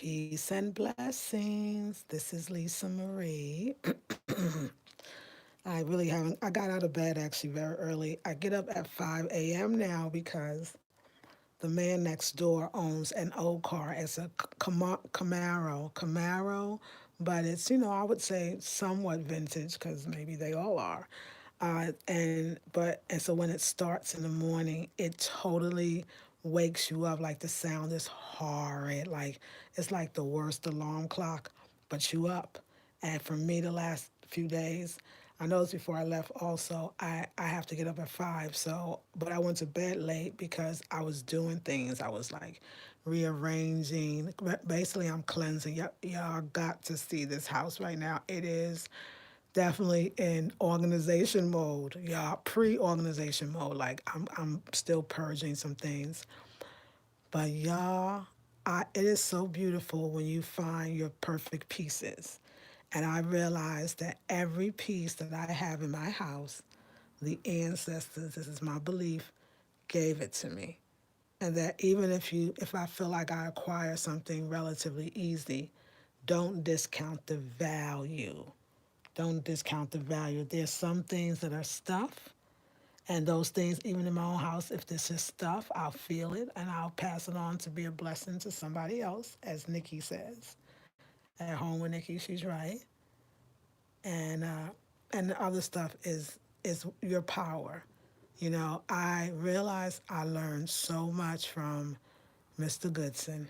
Peace and blessings. This is Lisa Marie. I really haven't, I got out of bed actually very early. I get up at 5 a.m. now because the man next door owns an old car. It's a Camaro, but it's, I would say somewhat vintage because maybe they all are. And so when it starts in the morning, it totally wakes you up. Like the sound is horrid. Like it's like the worst alarm clock, but you up. And for me, the last few days, I noticed before I left also, I have to get up at 5. So, but I went to bed late because I was doing things. I was like rearranging. Basically, I'm cleansing. Y'all got to see this house right now. It is definitely in organization mode. Yeah, pre-organization mode. Like I'm still purging some things. But y'all, it is so beautiful when you find your perfect pieces. And I realized that every piece that I have in my house, the ancestors, this is my belief, gave it to me. And that even if I feel like I acquire something relatively easy, don't discount the value. Don't discount the value. There's some things that are stuff, and those things, even in my own house, if this is stuff, I'll feel it and I'll pass it on to be a blessing to somebody else, as Nikki says. At home with Nikki, she's right. And and the other stuff is your power. I realized I learned so much from Mr. Goodson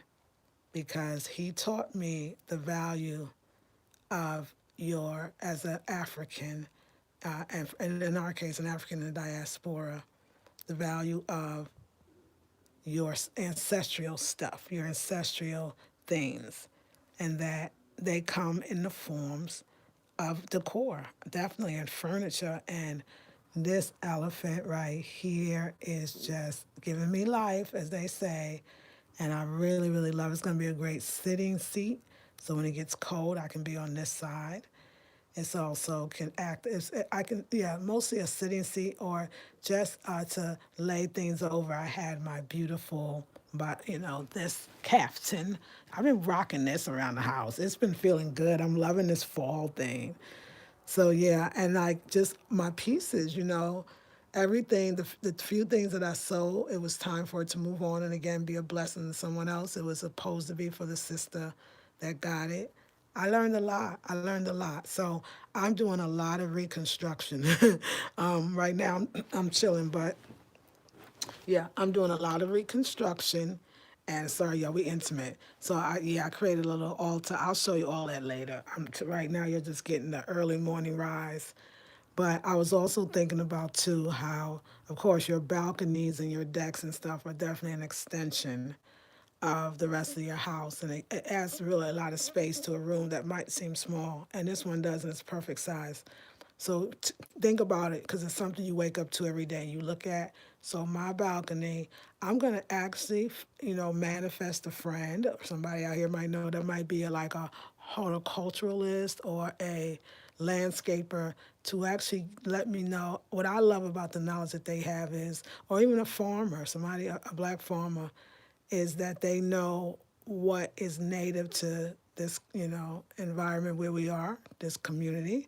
because he taught me the value of your as an African, and in our case, an African in the diaspora, the value of your ancestral stuff, your ancestral things, and that they come in the forms of decor, definitely, and furniture. And this elephant right here is just giving me life, as they say. And I really, really love it. It's going to be a great sitting seat. So when it gets cold, I can be on this side. It's also can act as I can, yeah, mostly a sitting seat or just to lay things over. I had my beautiful, but this caftan. I've been rocking this around the house. It's been feeling good. I'm loving this fall thing. So yeah, and like just my pieces, everything, the few things that I sold, it was time for it to move on and again be a blessing to someone else. It was supposed to be for the sister that got it. I learned a lot. I learned a lot. So I'm doing a lot of reconstruction. Right now, I'm chilling, but yeah, I'm doing a lot of reconstruction. And sorry, y'all, we intimate. So I created a little altar. I'll show you all that later. Right now, you're just getting the early morning rise. But I was also thinking about too how, of course, your balconies and your decks and stuff are definitely an extension of the rest of your house, and it adds really a lot of space to a room that might seem small. And this one does, and it's perfect size. So think about it because it's something you wake up to every day. You look at. So my balcony, I'm gonna actually, manifest a friend or somebody out here might know that might be like a horticulturalist or a landscaper to actually let me know what I love about the knowledge that they have is, or even a farmer, somebody a black farmer, is that they know what is native to this, environment where we are, this community,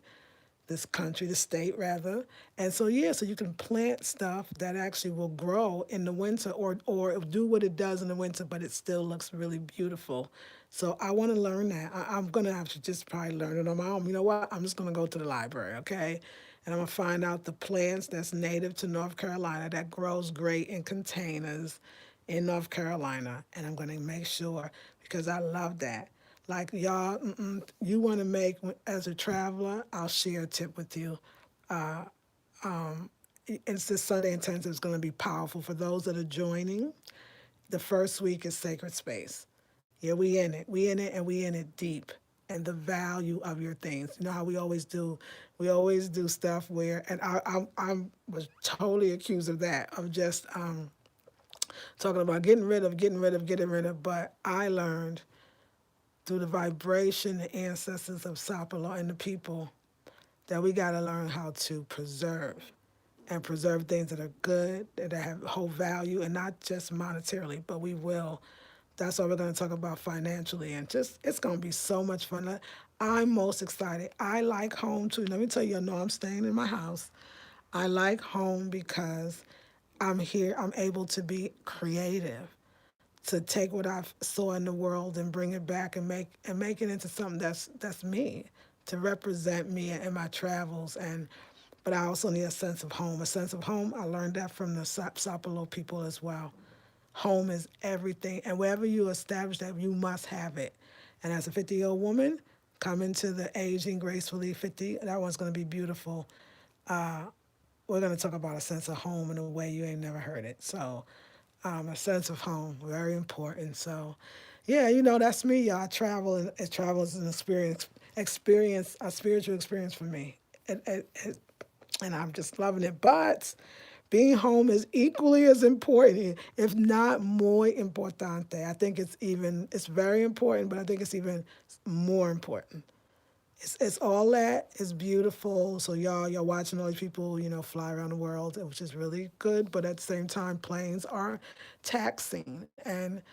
this country, the state rather. And so yeah, so you can plant stuff that actually will grow in the winter or do what it does in the winter, but it still looks really beautiful. So I want to learn that. I'm gonna have to just probably learn it on my own. You know what? I'm just gonna go to the library, okay? And I'm gonna find out the plants that's native to North Carolina that grows great in containers in North Carolina, and I'm gonna make sure because I love that. Like y'all, you want to make as a traveler. I'll share a tip with you. It's the Sunday intensive is going to be powerful for those that are joining. The first week is sacred space. Yeah, we in it. We in it, and we in it deep. And the value of your things. You know how we always do. We always do stuff where, and I was totally accused of that, of just talking about getting rid of, getting rid of, getting rid of. But I learned through the vibration, the ancestors of Sapelo and the people, that we got to learn how to preserve and preserve things that are good, that have whole value, and not just monetarily, but we will That's what we're going to talk about financially, and just it's going to be so much fun. I'm most excited. I like home too. Let me tell you, I know I'm staying in my house. I like home because I'm here. I'm able to be creative, to take what I saw in the world and bring it back and make it into something that's me, to represent me in my travels. And but I also need a sense of home. A sense of home. I learned that from the Sapelo people as well. Home is everything, and wherever you establish that, you must have it. And as a 50-year-old woman, coming to the aging gracefully 50, that one's going to be beautiful. We're going to talk about a sense of home in a way you ain't never heard it. So, a sense of home, very important. So, yeah, that's me, y'all. I travel, and travel is an experience, a spiritual experience for me. And I'm just loving it. But being home is equally as important, if not more importante. I think it's very important, but I think it's even more important. It's all that. It's beautiful. So y'all watching all these people, fly around the world, which is really good. But at the same time, planes are taxing, and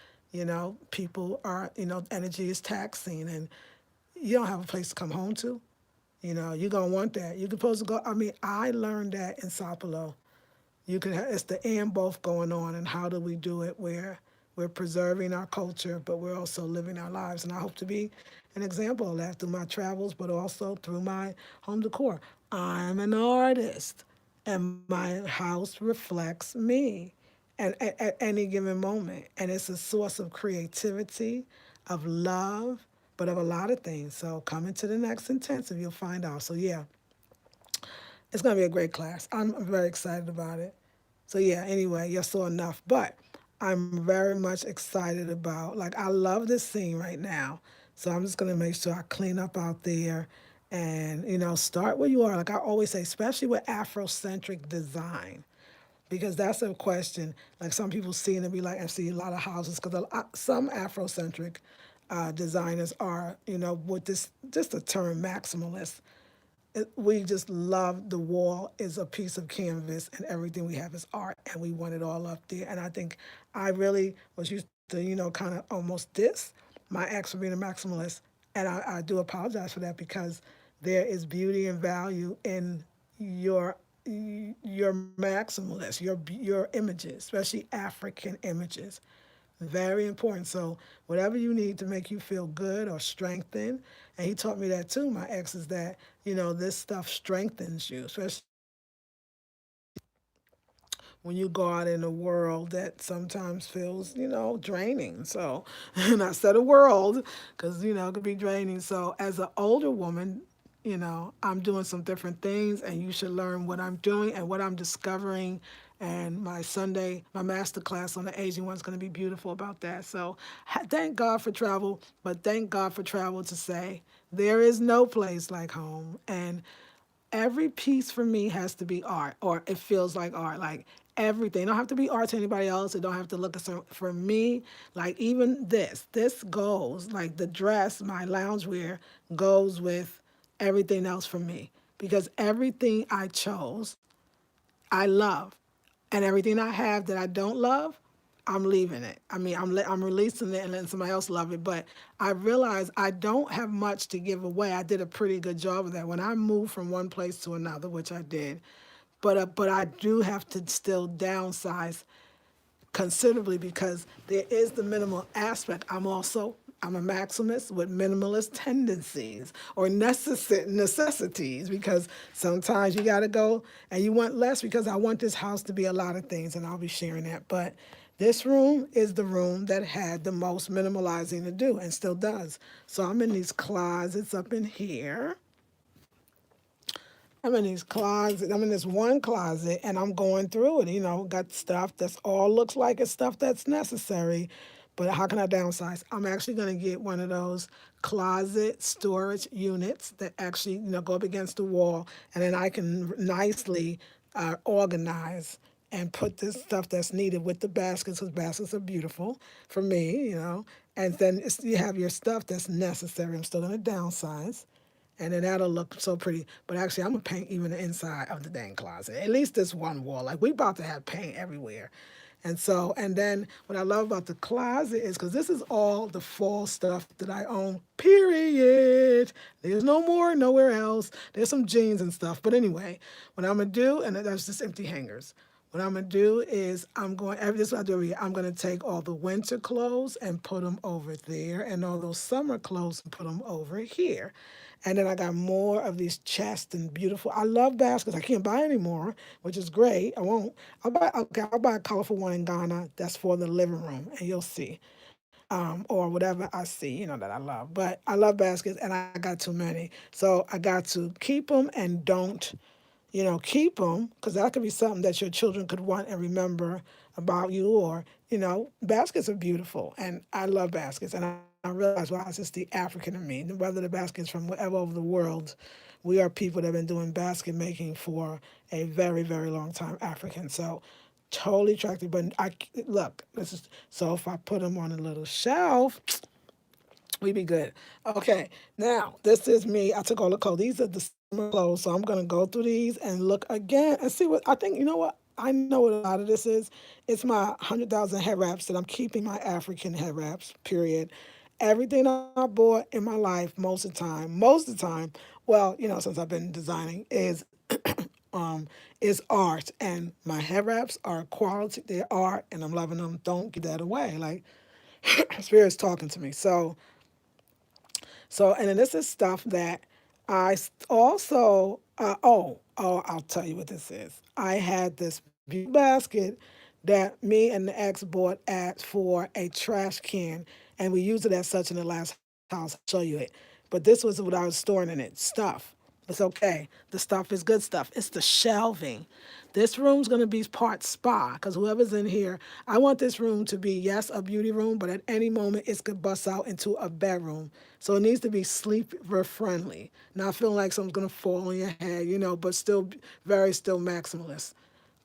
people are, energy is taxing, and you don't have a place to come home to. You're gonna want that. You're supposed to go. I mean, I learned that in Sao Paulo. It's the and both going on, and how do we do it where we're preserving our culture, but we're also living our lives. And I hope to be an example of that through my travels, but also through my home decor. I'm an artist, and my house reflects me, and at any given moment, and it's a source of creativity, of love, but of a lot of things. So coming to the next intensive, you'll find out. So yeah, it's going to be a great class. I'm very excited about it. So yeah, anyway, you saw enough. But I'm very much excited about, like, I love this scene right now. So I'm just gonna make sure I clean up out there and, start where you are. Like I always say, especially with Afrocentric design. Because that's a question. Like some people see and they be like, I see a lot of houses because some Afrocentric designers are, with this just the term maximalist. We just love the wall is a piece of canvas and everything we have is art and we want it all up there. And I think I really was used to, kind of almost diss my ex for being a maximalist. And I do apologize for that because there is beauty and value in your your maximalist, your images, especially African images. Very important. So whatever you need to make you feel good or strengthen, and he taught me that too. My ex is that this stuff strengthens you, especially when you go out in a world that sometimes feels draining. So, and I said a world because it could be draining. So as an older woman, I'm doing some different things, and you should learn what I'm doing and what I'm discovering. And my Sunday, my master class on the aging one's going to be beautiful about that. So thank God for travel, but thank God for travel to say there is no place like home. And every piece for me has to be art, or it feels like art. Like everything. It don't have to be art to anybody else. It don't have to look at some. For me, like even this goes like the dress, my loungewear goes with everything else for me because everything I chose, I love, and everything I have that I don't love, I'm leaving it. I mean, I'm releasing it and letting somebody else love it. But I realize I don't have much to give away. I did a pretty good job of that when I moved from one place to another, which I did. But I do have to still downsize considerably because there is the minimal aspect. I'm a maximalist with minimalist tendencies or necessities because sometimes you got to go and you want less because I want this house to be a lot of things and I'll be sharing that. But this room is the room that had the most minimalizing to do and still does. So I'm in these closets up in here. I'm in these closets. I'm in this one closet, and I'm going through it. Got stuff that's all looks like it's stuff that's necessary, but how can I downsize? I'm actually going to get one of those closet storage units that actually go up against the wall, and then I can nicely organize and put this stuff that's needed with the baskets because baskets are beautiful for me, and then you have your stuff that's necessary. I'm still going to downsize and then that'll look so pretty. But actually, I'm gonna paint even the inside of the dang closet. At least this one wall. Like we about to have paint everywhere, And then what I love about the closet is because this is all the fall stuff that I own, period. There's no more, nowhere else. There's some jeans and stuff. But anyway, what I'm going to do, and that's just empty hangers. What I'm gonna do is this is what I do every year. I'm gonna take all the winter clothes and put them over there, and all those summer clothes and put them over here. And then I got more of these chests and beautiful. I love baskets. I can't buy any more, which is great. I won't. I'll buy a colorful one in Ghana. That's for the living room, and you'll see, or whatever I see, that I love. But I love baskets, and I got too many, so I got to keep them and don't keep them because that could be something that your children could want and remember about you. Or, baskets are beautiful and I love baskets. And I realize, wow, it's just the African in me. Whether the baskets from wherever over the world, we are people that have been doing basket making for a very, very long time, African. So totally attractive. But look, this is, so if I put them on a little shelf, we be good. Okay, now this is me. I took all the clothes. These are the summer clothes, so I'm gonna go through these and look again and see what I think. You know what? I know what a lot of this is. It's my 100,000 head wraps that I'm keeping my African head wraps. Period. Everything I bought in my life, most of the time, well, since I've been designing, is art, and my head wraps are quality. They're art, and I'm loving them. Don't give that away. Like spirit's talking to me. So, and then this is stuff that also, I'll tell you what this is. I had this beautiful basket that me and the ex bought for a trash can, and we used it as such in the last house. I'll show you it. But this was what I was storing in it, stuff. It's okay. The stuff is good stuff. It's the shelving. This room's going to be part spa because whoever's in here, I want this room to be, yes, a beauty room, but at any moment it's going to bust out into a bedroom. So it needs to be sleeper friendly. Not feeling like something's going to fall on your head, but still still maximalist.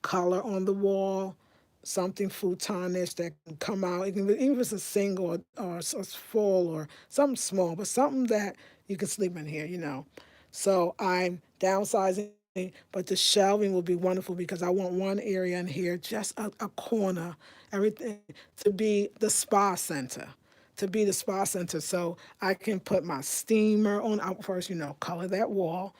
Color on the wall, something futonish that can come out. It can be, even if it's a single or full or something small, but something that you can sleep in here. So I'm downsizing, but the shelving will be wonderful because I want one area in here, just a corner, everything to be the spa center. To be the spa center. So I can put my steamer on out first, color that wall,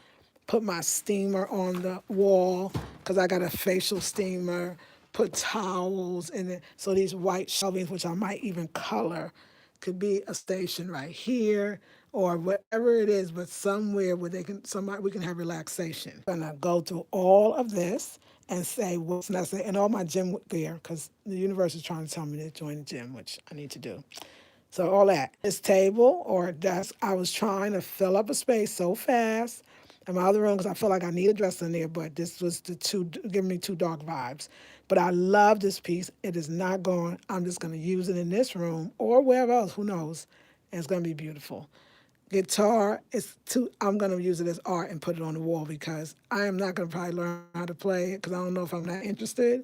put my steamer on the wall because I got a facial steamer, put towels in it. So these white shelvings, which I might even color, could be a station right here or whatever it is, but somewhere where somebody we can have relaxation. I'm gonna go through all of this and say what's necessary and all my gym gear because the universe is trying to tell me to join the gym, which I need to do. So all that. This table or desk, I was trying to fill up a space so fast in my other room because I feel like I need a dresser in there, but this was giving me too dark vibes. But I love this piece. It is not gone. I'm just going to use it in this room or wherever else, who knows. And it's going to be beautiful. Guitar I'm going to use it as art and put it on the wall because I am not going to probably learn how to play it because I don't know if I'm that interested.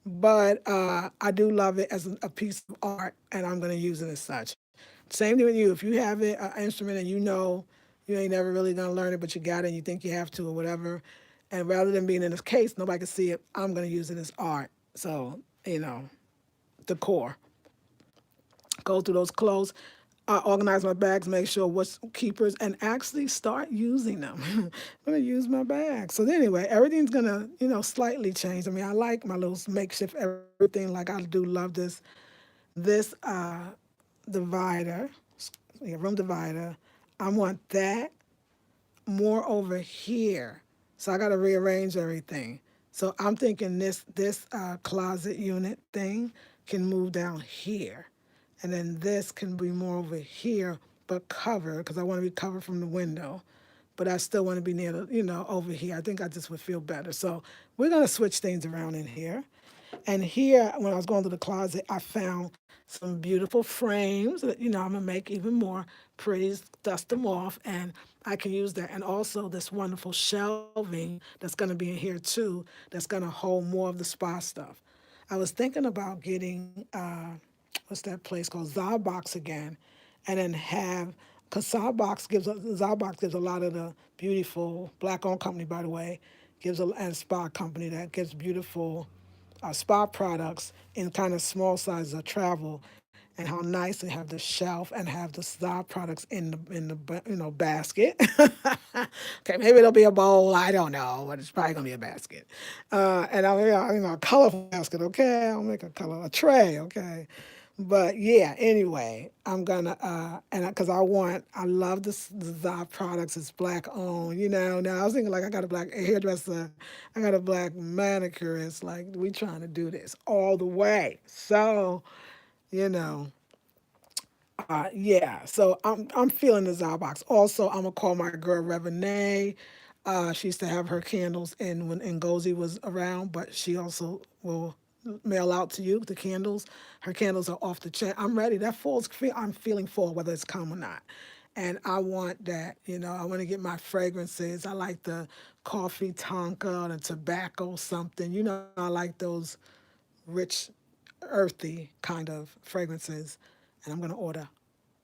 But I do love it as a piece of art and I'm going to use it as such. Same thing with you. If you have an instrument and you ain't never really going to learn it, but you got it and you think you have to or whatever, and rather than being in this case, nobody can see it, I'm going to use it as art. So, decor. Go through those clothes, organize my bags, make sure what's keepers, and actually start using them. I'm gonna use my bags. So anyway, everything's gonna, slightly change. I mean, I like my little makeshift everything. Like I do love this divider, room divider. I want that more over here. So I got to rearrange everything. So I'm thinking this closet unit thing can move down here. And then this can be more over here, but covered, because I want to be covered from the window. But I still want to be near over here. I think I just would feel better. So we're going to switch things around in here. And here, when I was going to the closet, I found some beautiful frames that, I'm going to make even more pretty, dust them off, and I can use that. And also this wonderful shelving that's going to be in here too, that's going to hold more of the spa stuff. I was thinking about getting, what's that place called? Zawbox again, and then have, because Zawbox gives a lot of the beautiful, black-owned company, by the way, and spa company that gives beautiful spa products in kind of small sizes of travel, and how nice they have the shelf and have the spa products in the basket. Okay, maybe it'll be a bowl. I don't know, but it's probably gonna be a basket. And I'll a colorful basket. Okay, I'll make a tray. Okay, but yeah. Anyway, I'm gonna and because I love the Zop products. It's black owned. Now I was thinking like I got a black hairdresser, I got a black manicurist. Like we trying to do this all the way. So you know. Yeah, so I'm feeling the Zolbox. Also, I'm gonna call my girl Revenue. She used to have her candles in when Ngozi was around, but she also will mail out to you the candles. Her candles are off the chain. I'm ready. That fall's. I'm feeling fall, whether it's come or not. And I want that. I want to get my fragrances. I like the coffee tonka, the tobacco something. I like those rich, earthy kind of fragrances. And I'm gonna order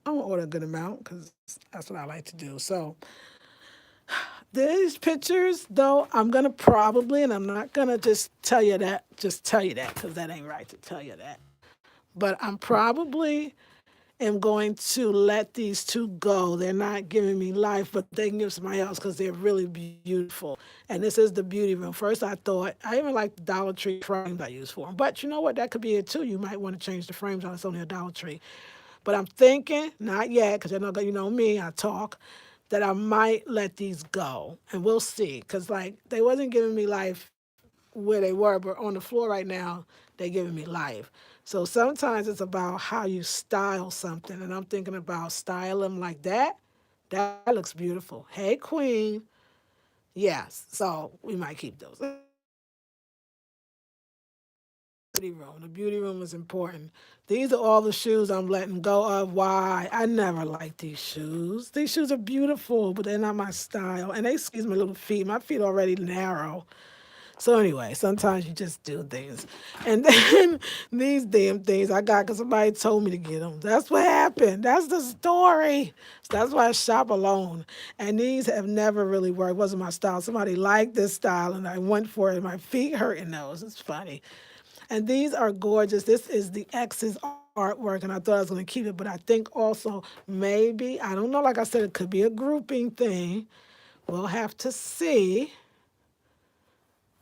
a good amount because that's what I like to do. So these pictures, though, I'm gonna probably, and I'm not gonna just tell you that because that ain't right to tell you that. But I'm probably am going to let these two go. They're not giving me life, but they can give somebody else because they're really beautiful. And this is the beauty room. First, I even like the Dollar Tree frames I use for them. But you know what? That could be it too. You might want to change the frames on. It's only a Dollar Tree. But I'm thinking, not yet, because you know me, I talk, that I might let these go, and we'll see. Because like they wasn't giving me life where they were, but on the floor right now, they're giving me life. So sometimes it's about how you style something, and I'm thinking about style them like that. That looks beautiful. Hey, Queen. Yes. So we might keep those. Beauty room. The beauty room is important. These are all the shoes I'm letting go of. Why? I never liked these shoes. These shoes are beautiful, but they're not my style. And they squeeze my little feet. My feet already narrow. So anyway, sometimes you just do things. And then these damn things I got because somebody told me to get them. That's what happened. That's the story. So that's why I shop alone. And these have never really worked. It wasn't my style. Somebody liked this style and I went for it. My feet hurting those. It's funny. And these are gorgeous. This is the X's artwork, and I thought I was going to keep it, but I think also maybe, I don't know, like I said, it could be a grouping thing. We'll have to see.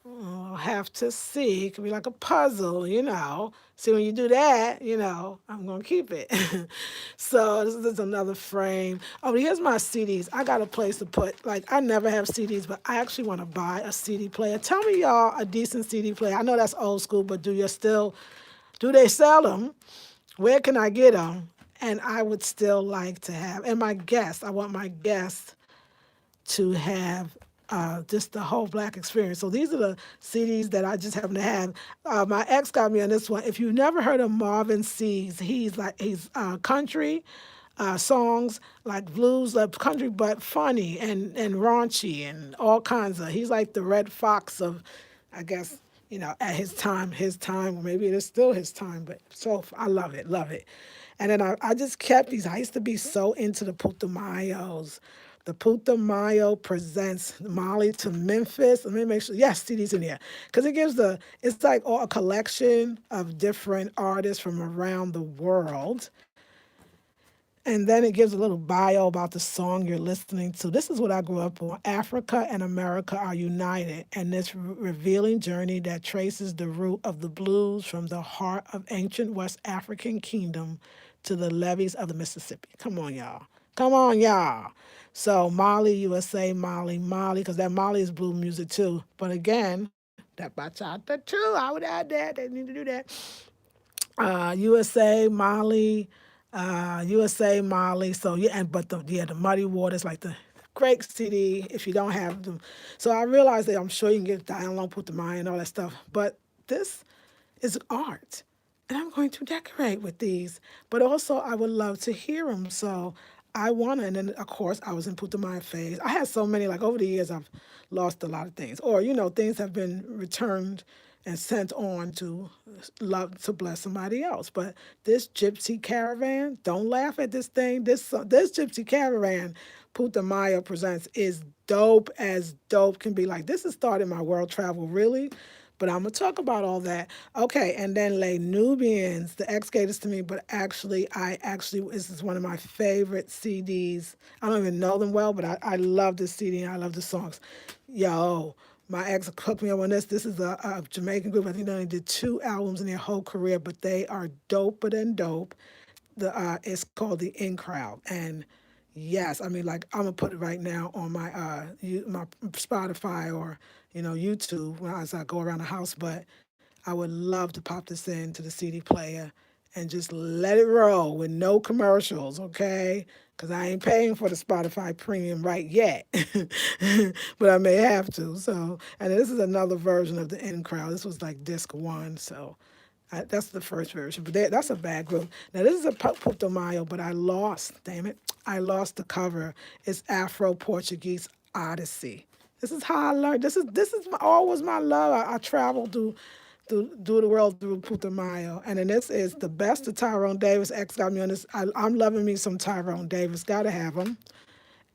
We'll have to see. It could be like a puzzle. See, when you do that, I'm going to keep it. So this is another frame. Oh, here's my CDs. I got a place to put, like, I never have CDs, but I actually want to buy a CD player. Tell me, y'all, a decent CD player. I know that's old school, but do they sell them? Where can I get them? And I would still like to have, and I want my guests to have just the whole black experience. So these are the CDs that I just happen to have. My ex got me on this one. If you've never heard of Marvin Seas, he's country songs like blues, like country, but funny and raunchy and all kinds of. He's like the Red Fox of, I guess, at his time, or maybe it is still his time. But so I love it, love it. And then I just kept these. I used to be so into the Putumayos. The Putumayo presents Molly to Memphis. Let me make sure. Yes, CD's in here because it's like a collection of different artists from around the world. And then it gives a little bio about the song you're listening to. This is what I grew up on. Africa and America are united, and this revealing journey that traces the root of the blues from the heart of ancient West African kingdom to the levees of the Mississippi. Come on, y'all. Come on, y'all. So Mali, USA, Mali, Mali, because that Mali is blue music too. But again, that bachata too. I would add that. They need to do that. USA, Mali, USA, Mali. So yeah, the Muddy Waters, like the great CD. If you don't have them, so I realized that I'm sure you can get download, put the mind and all that stuff. But this is art, and I'm going to decorate with these. But also, I would love to hear them. So I want to, and then of course I was in Putumayo phase. I had so many, like over the years I've lost a lot of things, or things have been returned and sent on to love to bless somebody else. But this gypsy caravan, don't laugh at this thing. This gypsy caravan, Putumayo presents, is dope as dope can be. Like this has started my world travel really, But I'm gonna talk about all that. Okay, and then Les Nubians, the ex gave this to me, but actually, this is one of my favorite CDs. I don't even know them well, but I love this CD and I love the songs. Yo, my ex hooked me up on this. This is a Jamaican group. I think they only did 2 albums in their whole career, but they are doper than dope. It's called the In Crowd, and yes, I mean, like, I'm gonna put it right now on my Spotify or YouTube as I go around the house. But I would love to pop this into the CD player and just let it roll with no commercials, okay? Because I ain't paying for the Spotify premium right yet, but I may have to. So, and this is another version of the In Crowd. This was like disc 1, so that's the first version. But that's a bad group. Now this is a Puerto Mayo, but I lost. Damn it, I lost the cover. It's Afro Portuguese Odyssey. This is how I learned. This is always my love. I traveled through the world through Putumayo. And then this is the best of Tyrone Davis. X got me on this. I'm loving me some Tyrone Davis. Gotta have him.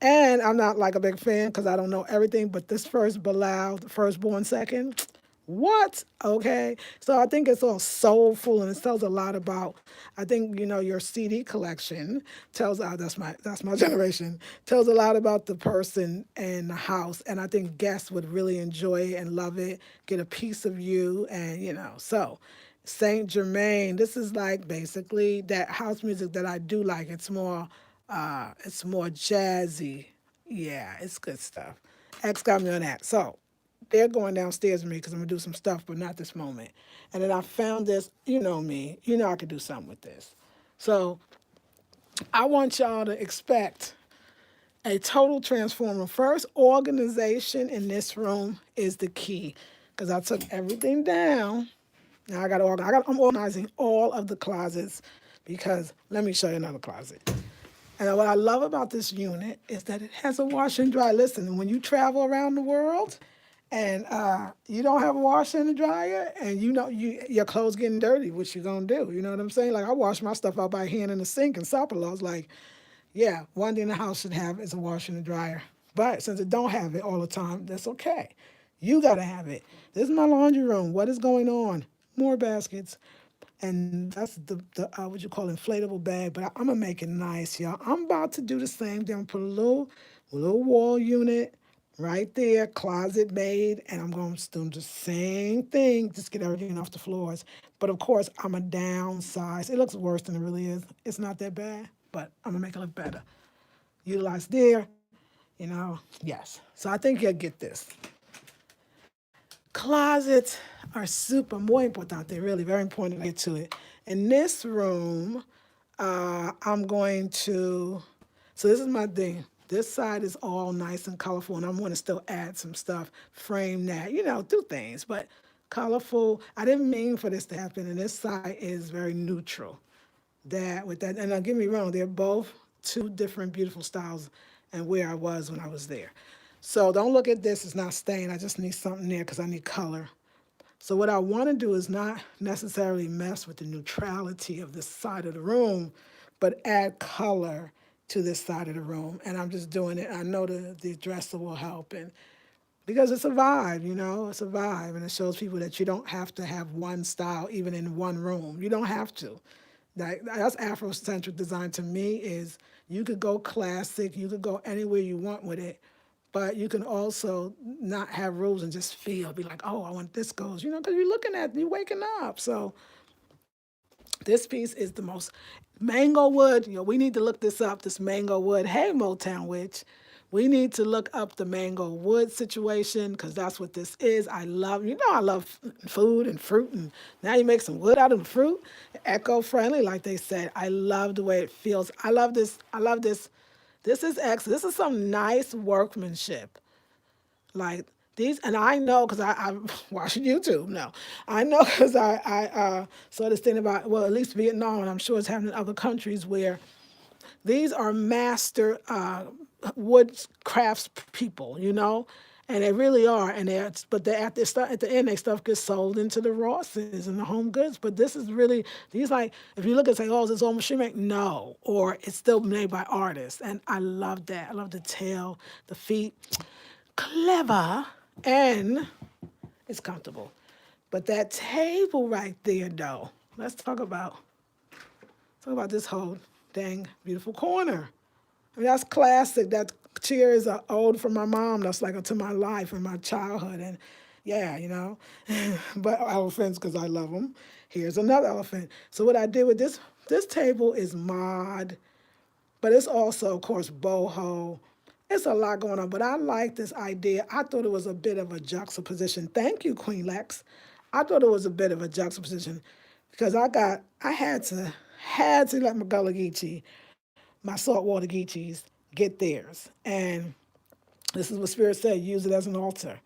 And I'm not like a big fan because I don't know everything, but this first Bilal, the firstborn second, what? Okay. So I think it's all soulful and it tells a lot about, I think, your CD collection tells, that's my generation, tells a lot about the person and the house. And I think guests would really enjoy it and love it, get a piece of you. And, so Saint Germain, this is like basically that house music that I do like. It's more jazzy. Yeah, it's good stuff. X got me on that. So they're going downstairs with me because I'm gonna do some stuff, but not this moment. And then I found this. You know me. You know I could do something with this. So I want y'all to expect a total transformer. First, organization in this room is the key because I took everything down. Now I got to organize. I'm organizing all of the closets because let me show you another closet. And what I love about this unit is that it has a washer and dryer. Listen, when you travel around the world and you don't have a washer and a dryer and your clothes getting dirty, what you gonna do? You know what I'm saying? Like I wash my stuff out by hand in the sink and Sapalos. Like, yeah, one thing the house should have is a washer and a dryer. But since it don't have it all the time, that's okay. You gotta have it. This is my laundry room. What is going on? More baskets, and that's the what you call inflatable bag. But I'm gonna make it nice, y'all. I'm about to do the same thing. Put a little wall unit right there, closet made, and I'm going to do the same thing. Just get everything off the floors. But of course, I'm a downsize. It looks worse than it really is. It's not that bad, but I'm gonna make it look better. Utilize there, yes. So I think you'll get this. Closets are super more important. They're really very important to get to it. In this room, I'm going to. So this is my thing. This side is all nice and colorful, and I'm going to still add some stuff, frame that, do things, but colorful. I didn't mean for this to happen, and this side is very neutral. That with that, and don't get me wrong, they're both two different beautiful styles, and where I was when I was there. So don't look at this as not staying. I just need something there because I need color. So what I want to do is not necessarily mess with the neutrality of this side of the room, but add color to this side of the room. And I'm just doing it. I know the dresser will help, and because it's a vibe, it's a vibe, and it shows people that you don't have to have one style even in one room. You don't have to. That's Afrocentric design to me. Is you could go classic, you could go anywhere you want with it, but you can also not have rules and just be like, oh, I want this goes, because you're waking up. So this piece is the most mango wood. We need to look this up. This mango wood. Hey, Motown Witch. We need to look up the mango wood situation because that's what this is. I love food and fruit, and now you make some wood out of the fruit. Eco-friendly, like they said. I love the way it feels. I love this. I love this. This is excellent. This is some nice workmanship. Like these, and I know because I'm watching YouTube. No, I know because I saw this thing about, well, at least Vietnam, and I'm sure it's happening in other countries where these are master wood crafts people, and they really are. And but at the end, they stuff gets sold into the Rosses and the Home Goods. But this is really these like if you look and say, oh, is this all machine made? No, or it's still made by artists, and I love that. I love the tail, the feet, clever, and it's comfortable. But that table right there, though, let's talk about this whole dang beautiful corner. I mean, that's classic. That chair is a ode from my mom. That's like to my life and my childhood. And yeah, but elephants, because I love them. Here's another elephant. So what I did with this table is mod, but it's also, of course, boho. It's a lot going on, but I like this idea. I thought it was a bit of a juxtaposition. Thank you, Queen Lex. I thought it was a bit of a juxtaposition because I had to let my Gullah Geechee, my saltwater Geechees, get theirs. And this is what Spirit said, use it as an altar.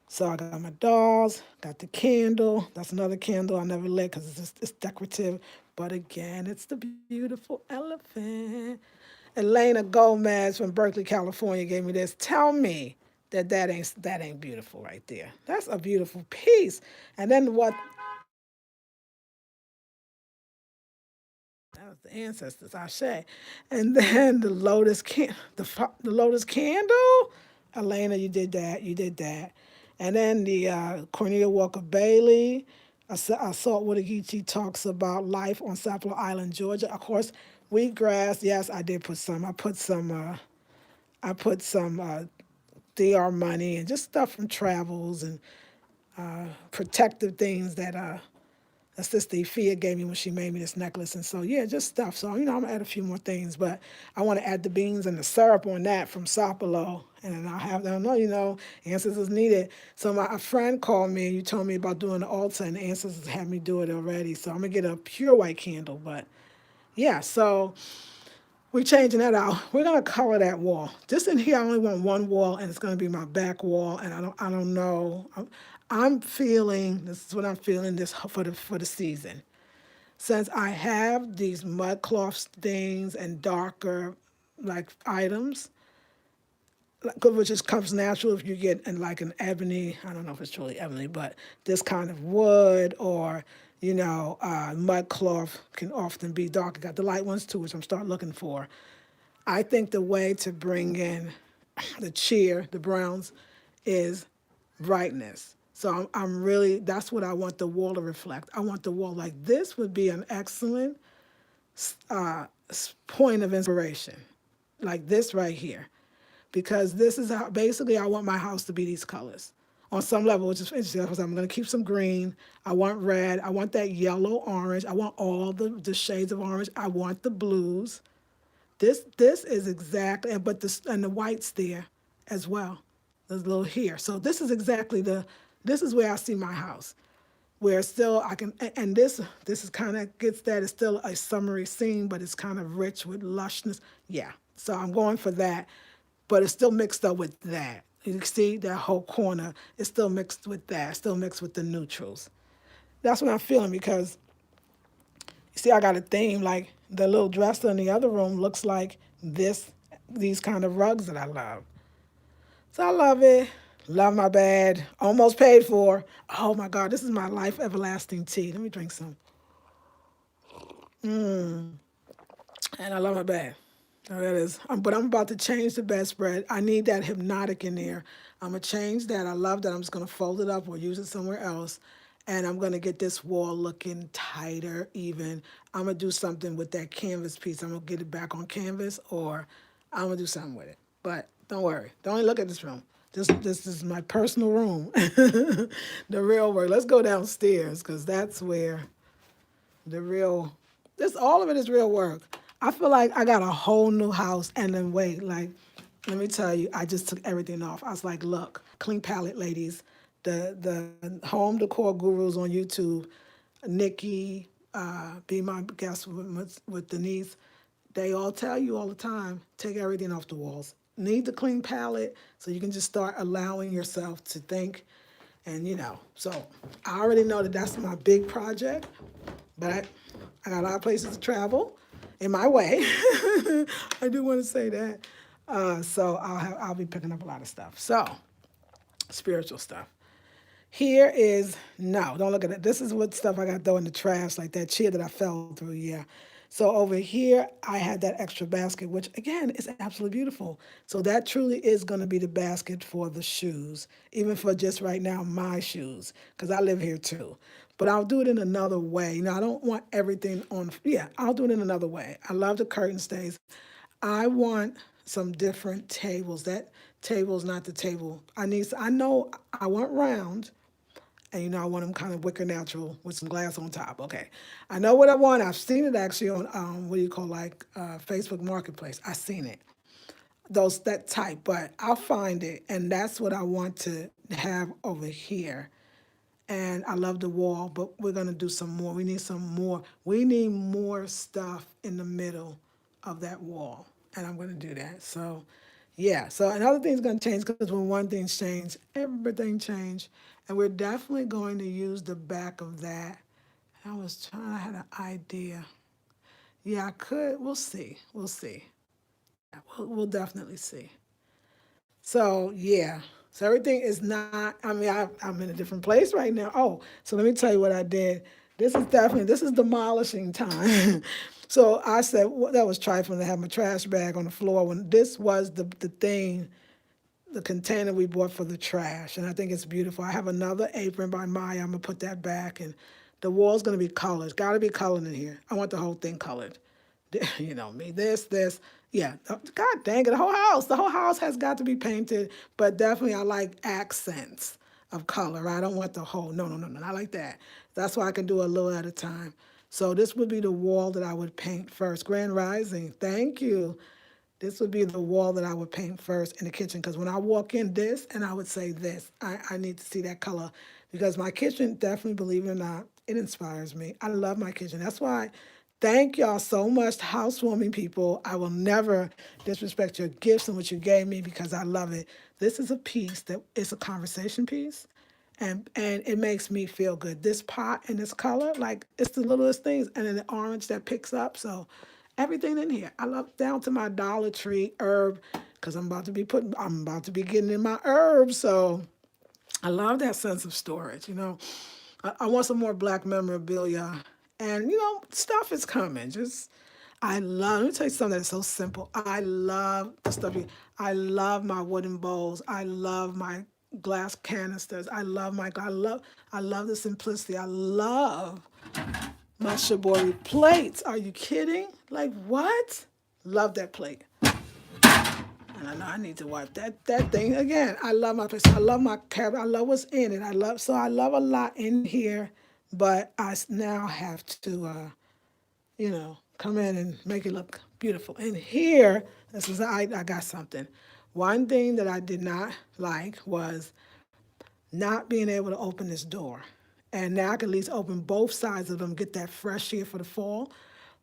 So I got my dolls, got the candle. That's another candle I never lit because it's decorative. But again, it's the beautiful elephant. Elena Gomez from Berkeley, California gave me this. Tell me that ain't beautiful right there. That's a beautiful piece. And then what that was the ancestors, I say. And then the lotus candle. Elena, you did that. You did that. And then the Cornelia Walker Bailey. Saltwater Geechee talks about life on Sapelo Island, Georgia. Of course, wheatgrass. Yes, I did put some. I put some DR money and just stuff from travels and protective things that Sister Ifia gave me when she made me this necklace. And so, yeah, just stuff. So, I'm going to add a few more things, but I want to add the beans and the syrup on that from Sapelo. And then I'll have them, ancestors need it. So a friend called me and you told me about doing the altar and the ancestors had me do it already. So I'm going to get a pure white candle. But yeah, so we're changing that out. We're gonna color that wall. Just in here, I only want one wall, and it's gonna be my back wall. And I don't know. I'm feeling this is what I'm feeling this for the season. Since I have these mud cloth stains and darker like items, which just comes natural if you get in like an ebony. I don't know if it's truly ebony, but this kind of wood or mud cloth can often be dark. I got the light ones too, which I'm starting looking for. I think the way to bring in the cheer, the browns, is brightness. So I'm really, that's what I want the wall to reflect. I want the wall like this would be an excellent point of inspiration, like this right here. Because this is how, basically, I want my house to be these colors. On some level, which is interesting, because I'm going to keep some green. I want red. I want that yellow, orange. I want all the shades of orange. I want the blues. This is exactly, but this and the whites there as well. There's a little here. So this is where I see my house, where still I can, and this is kind of gets that. It's still a summery scene, but it's kind of rich with lushness. Yeah. So I'm going for that, but it's still mixed up with that. You see that whole corner is still mixed with that, still mixed with the neutrals. That's what I'm feeling because you see, I got a theme like the little dresser in the other room looks like these kind of rugs that I love. So I love it. Love my bed. Almost paid for. Oh my God, this is my life everlasting tea. Let me drink some. And I love my bed. Oh, that is. But I'm about to change the bedspread. I need that hypnotic in there. I'm gonna change that. I love that. I'm just gonna fold it up or use it somewhere else. And I'm gonna get this wall looking tighter even. I'm gonna do something with that canvas piece. I'm gonna get it back on canvas or I'm gonna do something with it. But don't worry. Don't even look at this room. This is my personal room. The real work. Let's go downstairs because that's where the real this all of it is real work. I feel like I got a whole new house and then wait, like let me tell you, I just took everything off. I was like, look, clean palette ladies, the home decor gurus on YouTube, Nikki, be my guest with Denise, they all tell you all the time, take everything off the walls. Need the clean palette so you can just start allowing yourself to think. And so I already know that that's my big project, but I got a lot of places to travel in my way. I do want to say that. So I'll be picking up a lot of stuff. So spiritual stuff. Here is no, don't look at it. This is what stuff I got to throw in the trash, like that chair that I fell through. Yeah, So over here, I had that extra basket, which again is absolutely beautiful. So that truly is going to be the basket for the shoes, even for just right now, my shoes, because I live here too. But I'll do it in another way. I don't want everything on, yeah, I'll do it in another way. I love the curtain stays. I want some different tables. That table's not the table. I know I want round, and I want them kind of wicker natural with some glass on top. Okay, I know what I want. I've seen it actually on what do you call, like, Facebook Marketplace. I've seen it, those that type, but I'll find it, and that's what I want to have over here. And I love the wall, but we're gonna do some more. We need some more. We need more stuff in the middle of that wall, and I'm gonna do that. So, yeah. So another thing's gonna change, because when one thing's changed, everything changed, and we're definitely going to use the back of that. I was trying. I had an idea. Yeah, I could. We'll see. We'll see. Yeah, we'll definitely see. So yeah, so everything is not. I mean, I'm in a different place right now. Oh, so let me tell you what I did. This is demolishing time. So I said, well, that was trifling to have my trash bag on the floor when this was the thing, the container we bought for the trash, and I think it's beautiful. I have another apron by Maya. I'm gonna put that back, and the wall's gonna be colored. Got to be colored in here. I want the whole thing colored. Me, this. Yeah, God dang it, the whole house has got to be painted, but definitely I like accents of color. I don't want the whole, no, no, no, no, not like that. That's why I can do a little at a time. So this would be the wall that I would paint first. Grand Rising, thank you. This would be the wall that I would paint first in the kitchen, because when I walk in this, and I would say this, I need to see that color, because my kitchen, definitely, believe it or not, it inspires me. I love my kitchen. That's why, thank y'all so much, housewarming people. I will never disrespect your gifts and what you gave me, because I love it. This is a piece that it's a conversation piece, and it makes me feel good. This pot and this color, like, it's the littlest things, and then the orange that picks up. So everything in here, I love, down to my Dollar Tree herb, because I'm about to be getting in my herbs. So I love that sense of storage. I want some more black memorabilia, and stuff is coming. Just I love. Let me tell you something that's so simple. I love the stuff. I love my wooden bowls. I love my glass canisters. I love the simplicity. I love my shibori plates. Are you kidding? Like, what? Love that plate. And I know I need to wipe that thing again. I love my place. I love my cabinet. I love what's in it. I love a lot in here, but now have to come in and make it look beautiful. In here, this is I got something. One thing that I did not like was not being able to open this door. And now I can at least open both sides of them, get that fresh air for the fall.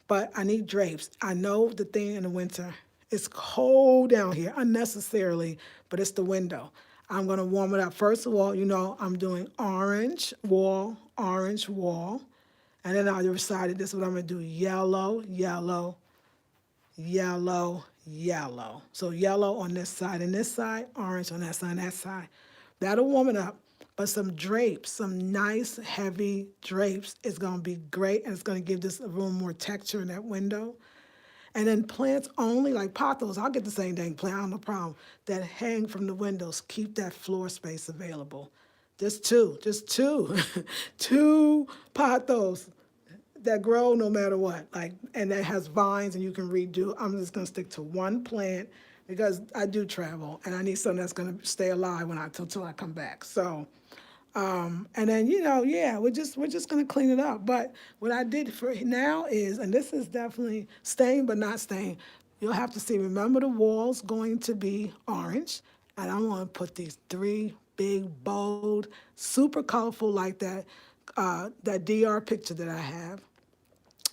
But I need drapes. I know the thing in the winter, it's cold down here unnecessarily, but it's the window. I'm gonna warm it up. First of all, I'm doing orange wall. And then I decided this is what I'm gonna do: yellow, yellow, yellow, yellow. So yellow on this side and this side, orange on that side. That'll warm it up. But some drapes, some nice heavy drapes is gonna be great, and it's gonna give this room more texture in that window. And then plants only, like pothos, I'll get the same dang plant, I don't have no problem, that hang from the windows. Keep that floor space available. Just two, two pothos that grow no matter what. Like, and that has vines and you can redo. I'm just gonna stick to one plant, because I do travel and I need something that's gonna stay alive till I come back. So and then yeah, we're just gonna clean it up. But what I did for now is, and this is definitely stained but not stained. You'll have to see. Remember, the walls going to be orange, and I'm gonna put these three big, bold, super colorful, like that DR picture that I have.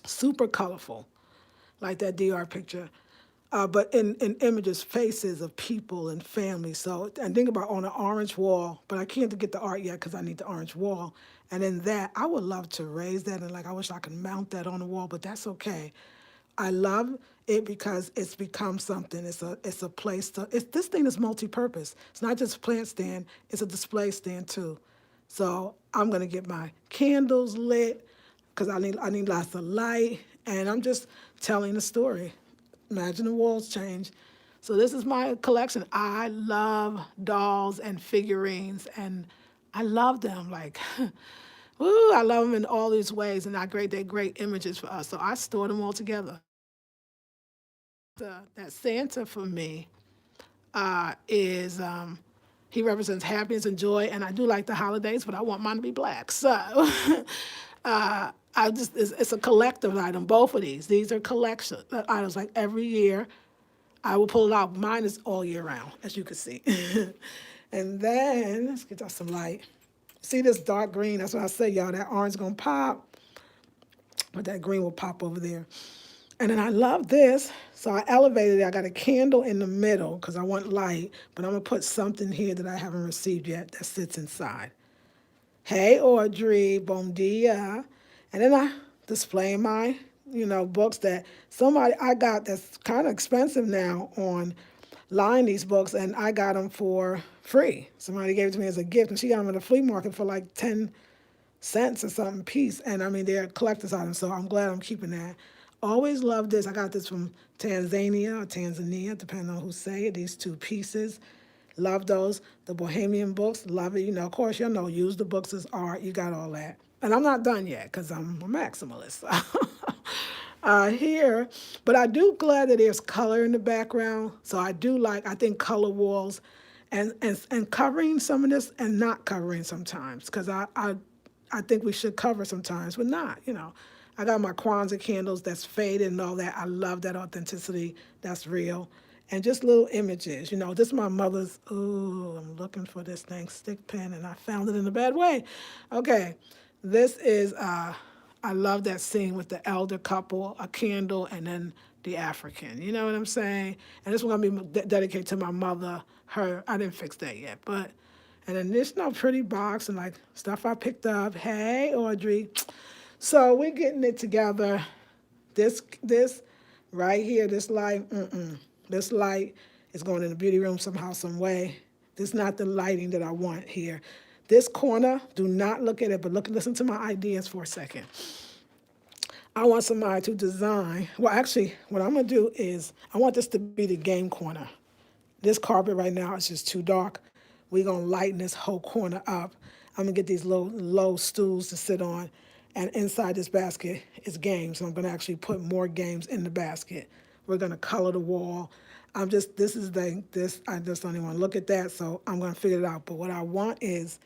Super colorful, like that DR picture. But in images, faces of people and families. So, and think about on an orange wall, but I can't get the art yet because I need the orange wall. And then that, I would love to raise that, and like I wish I could mount that on the wall, but that's okay. I love it because it's become something. It's a place to. This thing is multi-purpose. It's not just a plant stand. It's a display stand too. So I'm gonna get my candles lit, because I need lots of light, And I'm just telling the story. Imagine the world's change. So this is my collection. I love dolls and figurines, and I love them. Like, woo, I love them in all these ways, and they're great images for us. So I store them all together. That Santa for me is he represents happiness and joy, and I do like the holidays, but I want mine to be black. So I just it's a collective item. Both of these are collection items. Like every year, I will pull it out. Mine is all year round, as you can see. And then let's get us some light. See this dark green? That's what I say, y'all. That orange gonna pop, but that green will pop over there. And then I love this. So I elevated it. I got a candle in the middle because I want light, but I'm going to put something here that I haven't received yet that sits inside. Hey, Audrey, bom dia. And then I display my, books that somebody I got that's kind of expensive now online, these books, and I got them for free. Somebody gave it to me as a gift, and she got them at a flea market for like 10 cents or something piece. And I mean, they're collector's items, so I'm glad I'm keeping that. Always love this. I got this from Tanzania, depending on who say it. These two pieces. Love those. The Bohemian books, love it. Of course, use the books as art. You got all that. And I'm not done yet because I'm a maximalist. Here, but I do glad that there's color in the background. So I think color walls and covering some of this and not covering sometimes because I think we should cover sometimes, but not. I got my Kwanzaa candles that's faded and all that. I love that authenticity. That's real. And just little images. This is my mother's, ooh, I'm looking for this thing, stick pin, and I found it in a bad way. Okay, this is, I love that scene with the elder couple, a candle, and then the African. You know what I'm saying? And this one's going to be dedicated to my mother, her. I didn't fix that yet, but. And then this pretty box and like stuff I picked up. Hey, Audrey. So we're getting it together. This right here, this light, this light is going in the beauty room somehow, some way. This is not the lighting that I want here. This corner, do not look at it, but listen to my ideas for a second. I want somebody to design. Well, actually, what I'm going to do is I want this to be the game corner. This carpet right now is just too dark. We're going to lighten this whole corner up. I'm going to get these little low stools to sit on. And inside this basket is games. So I'm going to actually put more games in the basket. We're going to color the wall. I just don't even want to look at that. So I'm going to figure it out. But what I want is,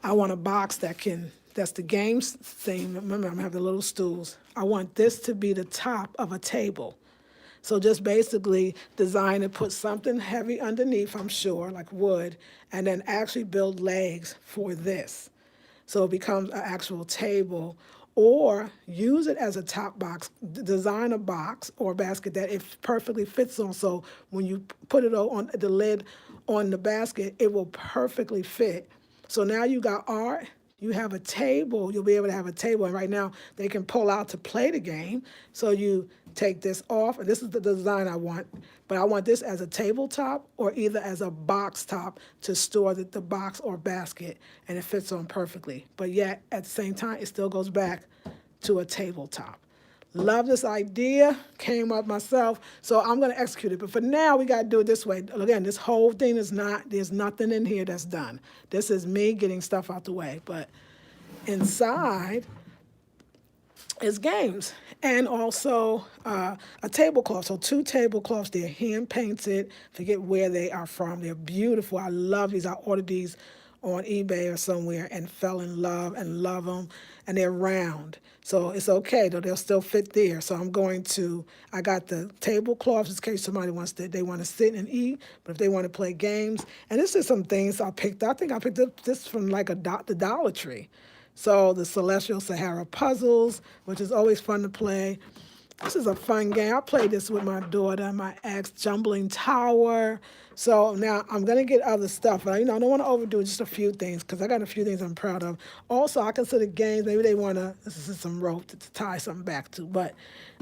I want a box that's the games theme. Remember, I'm going to have the little stools. I want this to be the top of a table. So just basically design and put something heavy underneath, I'm sure, like wood, and then actually build legs for this. So it becomes an actual table, or use it as a top box. Design a box or a basket that it perfectly fits on. So when you put it on the lid on the basket, it will perfectly fit. So now you got art. You have a table. You'll be able to have a table. And right now, they can pull out to play the game. So you take this off. And this is the design I want. But I want this as a tabletop or either as a box top to store the box or basket. And it fits on perfectly. But yet, at the same time, it still goes back to a tabletop. Love this idea. Came up myself. So I'm going to execute it. But for now, we got to do it this way. Again, this whole thing there's nothing in here that's done. This is me getting stuff out the way. But inside is games and also a tablecloth. So 2 tablecloths. They're hand painted. Forget where they are from. They're beautiful. I love these. I ordered these on eBay or somewhere and fell in love and love them. And they're round. So it's okay, though. They'll still fit there. So I got the tablecloths in case somebody they want to sit and eat, but if they want to play games. And this is some things I picked up. I think I picked up this from like the Dollar Tree. So the Celestial Sahara Puzzles, which is always fun to play. This is a fun game. I played this with my daughter, my ex, Jumbling Tower. So now I'm going to get other stuff. But, I don't want to overdo just a few things because I got a few things I'm proud of. Also, I consider games, maybe they want to, this is some rope to tie something back to, but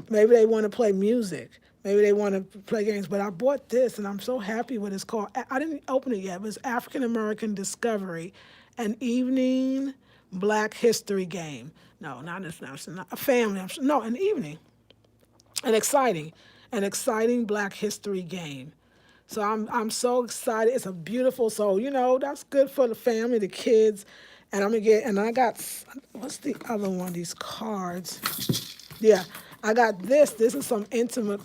maybe they want to play music. Maybe they want to play games. But I bought this, and I'm so happy with it. It's called, I didn't open it yet, but it's African American Discovery, an evening Black History game. No, not this. Not a family. No, an evening, an exciting, an exciting Black History game. So I'm so excited. It's a beautiful. So that's good for the family, the kids, and I'm gonna get. And I got what's the other one? These cards. Yeah, I got this. This is some intimate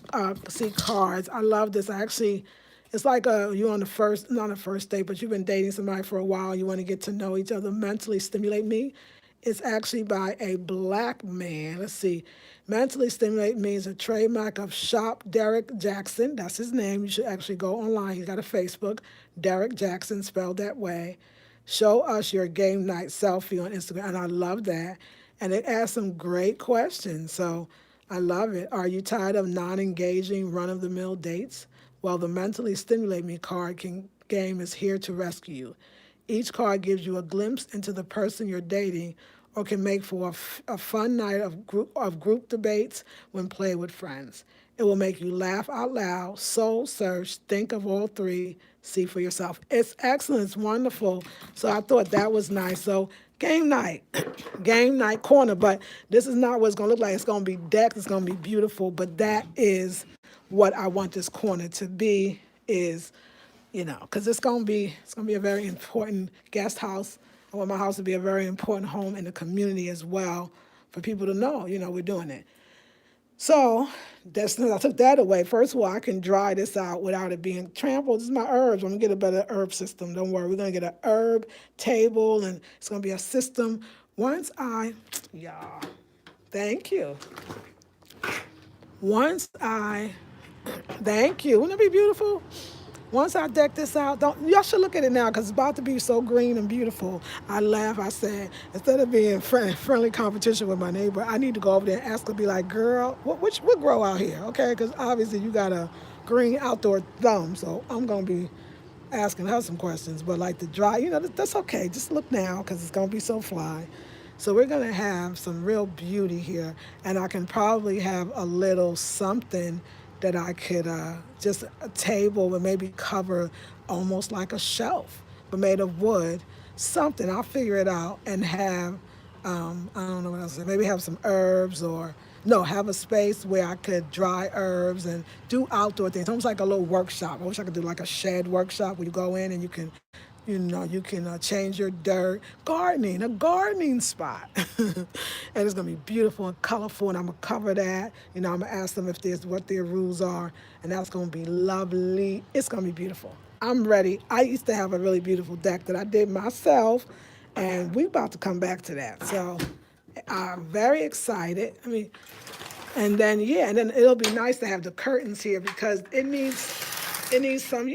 see cards. I love this. I actually, it's like you on the first, not a first date, but you've been dating somebody for a while. You want to get to know each other. Mentally stimulate me. It's actually by a black man. Let's see. Mentally stimulate me is a trademark of Shop Derek Jackson. That's his name. You should actually go online. He's got a Facebook. Derek Jackson, spelled that way. Show us your game night selfie on Instagram. And I love that. And it asks some great questions. So I love it. Are you tired of non engaging, run of the mill dates? Well, the Mentally Stimulate Me game is here to rescue you. Each card gives you a glimpse into the person you're dating or can make for a fun night of group debates when played with friends. It will make you laugh out loud, soul search, think of all three, see for yourself. It's excellent. It's wonderful. So I thought that was nice. So game night, game night corner. But this is not what it's going to look like. It's going to be decked. It's going to be beautiful. But that is what I want this corner to be. Is because it's gonna be a very important guest house. I want my house to be a very important home in the community as well, for people to know, we're doing it. So I took that away. First of all, I can dry this out without it being trampled. This is my herbs. I'm gonna get a better herb system. Don't worry. We're gonna get an herb table, and it's gonna be a system. Yeah, thank you. Once I, thank you. Wouldn't it be beautiful? Once I deck this out, don't y'all should look at it now because it's about to be so green and beautiful. I laugh. I said instead of being friendly competition with my neighbor, I need to go over there and ask her, be like, "Girl, what grow out here?" Okay, because obviously you got a green outdoor thumb, so I'm gonna be asking her some questions. But like the dry, that's okay. Just look now because it's gonna be so fly. So we're gonna have some real beauty here, and I can probably have a little something that I could just a table and maybe cover almost like a shelf, but made of wood. Something I'll figure it out and have. I don't know what else. Maybe have some herbs or no, have a space where I could dry herbs and do outdoor things. Almost like a little workshop. I wish I could do like a shed workshop where you go in and you can change your dirt. Gardening, a gardening spot. And it's going to be beautiful and colorful, and I'm going to cover that. I'm going to ask them if there's what their rules are, and that's going to be lovely. It's going to be beautiful. I'm ready. I used to have a really beautiful deck that I did myself, and we're about to come back to that. So I'm very excited. And then, yeah, and then it'll be nice to have the curtains here because it needs some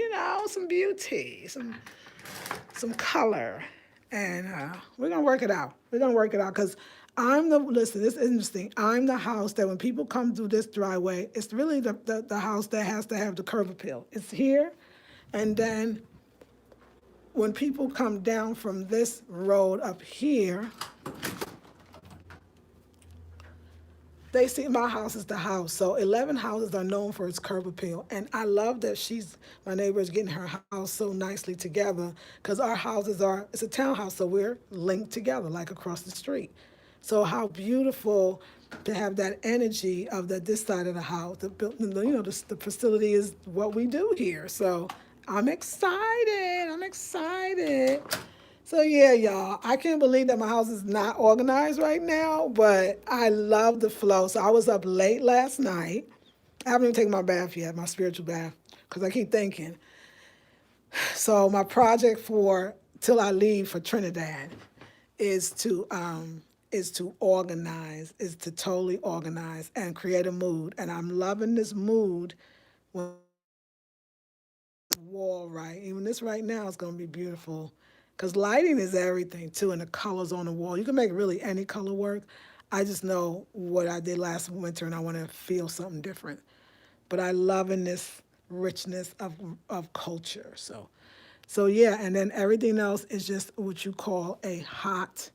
beauty, some color, and we're gonna work it out. We're gonna work it out because listen. This is interesting. I'm the house that when people come through this driveway, it's really the house that has to have the curb appeal. It's here, and then when people come down from this road up here, they see my house is the house. So 11 houses are known for its curb appeal. And I love that my neighbor is getting her house so nicely together because our it's a townhouse, so we're linked together like across the street. So how beautiful to have that energy of this side of the house. The facility is what we do here. So I'm excited. I'm excited. So yeah, y'all, I can't believe that my house is not organized right now, but I love the flow. So I was up late last night. I haven't even taken my bath yet, my spiritual bath, because I keep thinking. So my project for till I leave for Trinidad is to organize, is to totally organize and create a mood. And I'm loving this mood when wall right. Even this right now is going to be beautiful because lighting is everything too, and the colors on the wall. You can make really any color work. I just know what I did last winter, and I want to feel something different. But I love in this richness of culture. So yeah, and then everything else is just what you call not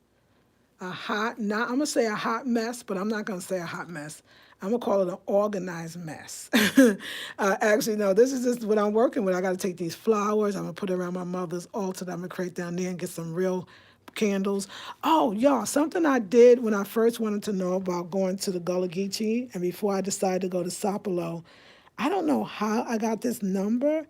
I'm gonna say a hot mess, but I'm not gonna say a hot mess. I'm gonna call it an organized mess. Actually, no, this is just what I'm working with. I gotta take these flowers. I'm gonna put it around my mother's altar that I'm gonna create down there and get some real candles. Oh, y'all, something I did when I first wanted to know about going to the Gullah Geechee and before I decided to go to Sapelo, I don't know how I got this number,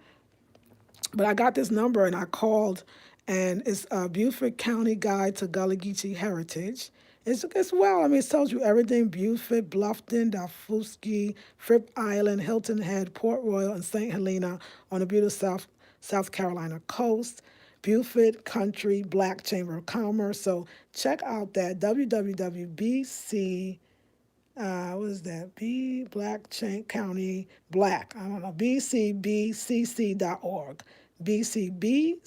but I got this number and I called, and it's a Beaufort County Guide to Gullah Geechee Heritage. It's well, I mean, it tells you everything: Beaufort, Bluffton, Dalfusky, Fripp Island, Hilton Head, Port Royal, and St. Helena on the beautiful South Carolina coast. Beaufort Country Black Chamber of Commerce. So check out that www.bc what is that? B Black County Black. I don't know. bcbcc.org. bcbcc.org.